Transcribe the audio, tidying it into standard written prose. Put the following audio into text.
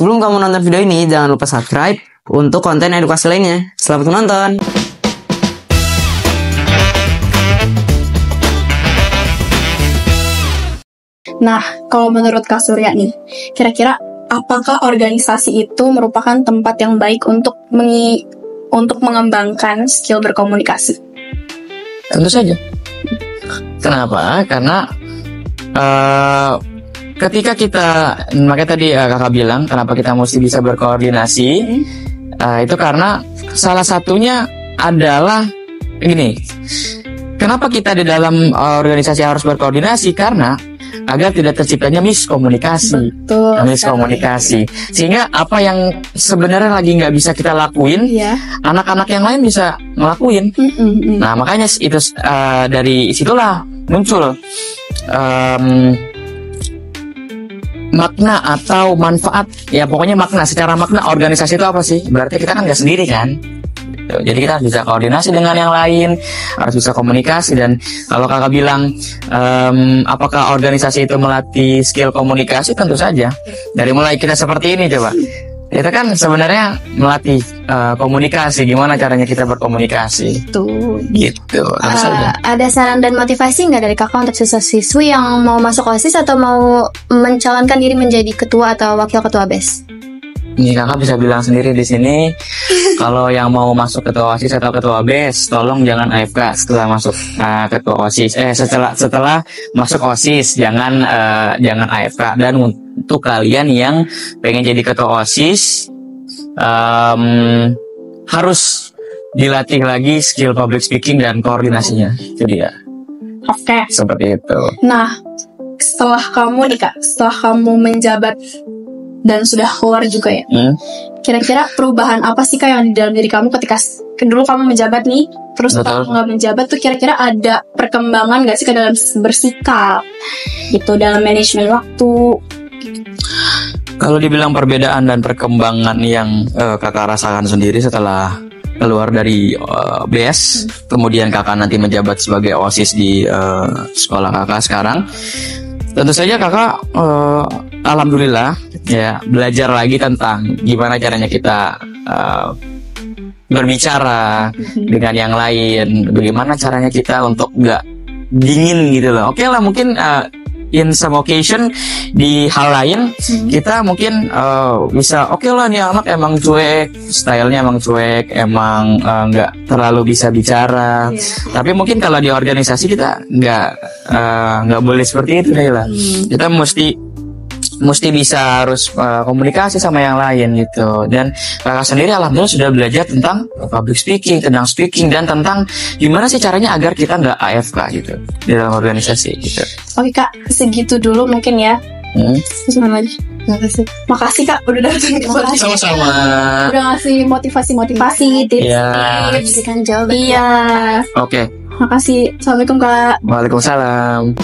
Sebelum kamu nonton video ini, jangan lupa subscribe untuk konten edukasi lainnya. Selamat menonton. Nah, kalau menurut Kak Surya nih, kira-kira apakah organisasi itu merupakan tempat yang baik untuk mengembangkan skill berkomunikasi? Tentu saja. Kenapa? Karena ketika kita, makanya tadi kakak bilang kenapa kita mesti bisa berkoordinasi, itu karena salah satunya adalah gini. Kenapa kita di dalam organisasi harus berkoordinasi? Karena agar tidak terciptanya miskomunikasi. Betul. Miskomunikasi. Sehingga apa yang sebenarnya lagi nggak bisa kita lakuin, anak-anak yang lain bisa ngelakuin. Nah, makanya itu dari situlah muncul makna atau manfaat. Ya pokoknya makna, secara makna organisasi itu apa sih? Berarti kita kan nggak sendiri kan? Jadi kita harus bisa koordinasi dengan yang lain, harus bisa komunikasi. Dan kalau kakak bilang apakah organisasi itu melatih skill komunikasi, tentu saja. Dari mulai kita seperti ini coba, kita kan sebenarnya melatih komunikasi, gimana caranya kita berkomunikasi. Gitu. Ada saran dan motivasi nggak dari kakak untuk siswa-siswi yang mau masuk OSIS atau mau mencalonkan diri menjadi ketua atau wakil ketua BES? Ini kakak bisa bilang sendiri di sini, kalau yang mau masuk ketua OSIS atau ketua BES, tolong jangan AFK setelah masuk ketua OSIS. Setelah masuk OSIS, jangan AFK. Dan untuk kalian yang pengen jadi ketua OSIS, harus dilatih lagi skill public speaking dan koordinasinya. Itu dia. Oke. Seperti itu. Nah, setelah kamu menjabat dan sudah keluar juga ya, kira-kira perubahan apa sih Kak yang di dalam diri kamu ketika dulu kamu menjabat nih, terus setelah nggak menjabat tuh kira-kira ada perkembangan nggak sih ke dalam bersikap gitu, dalam manajemen waktu? Kalau dibilang perbedaan dan perkembangan yang kakak rasakan sendiri setelah keluar dari BES, kemudian kakak nanti menjabat sebagai OSIS di sekolah kakak sekarang, tentu saja kakak alhamdulillah ya belajar lagi tentang gimana caranya kita berbicara dengan yang lain, bagaimana caranya kita untuk nggak dingin gitu loh. Oke lah, mungkin in some occasion di hal lain kita mungkin bisa oke lah nih anak emang cuek, stylenya emang cuek, emang nggak terlalu bisa bicara. Tapi mungkin kalau di organisasi kita nggak boleh seperti itu deh lah. Kita mesti bisa harus komunikasi sama yang lain gitu. Dan kakak sendiri alhamdulillah sudah belajar tentang public speaking, tentang speaking, dan tentang gimana sih caranya agar kita nggak AFK gitu di dalam organisasi gitu. Oke Kak, segitu dulu mungkin ya. Makasih Kak udah datang. Sama-sama. Udah ngasih motivasi, tips. Memberikan jawaban. Iya. Oke. Makasih. Assalamualaikum Kak. Waalaikumsalam.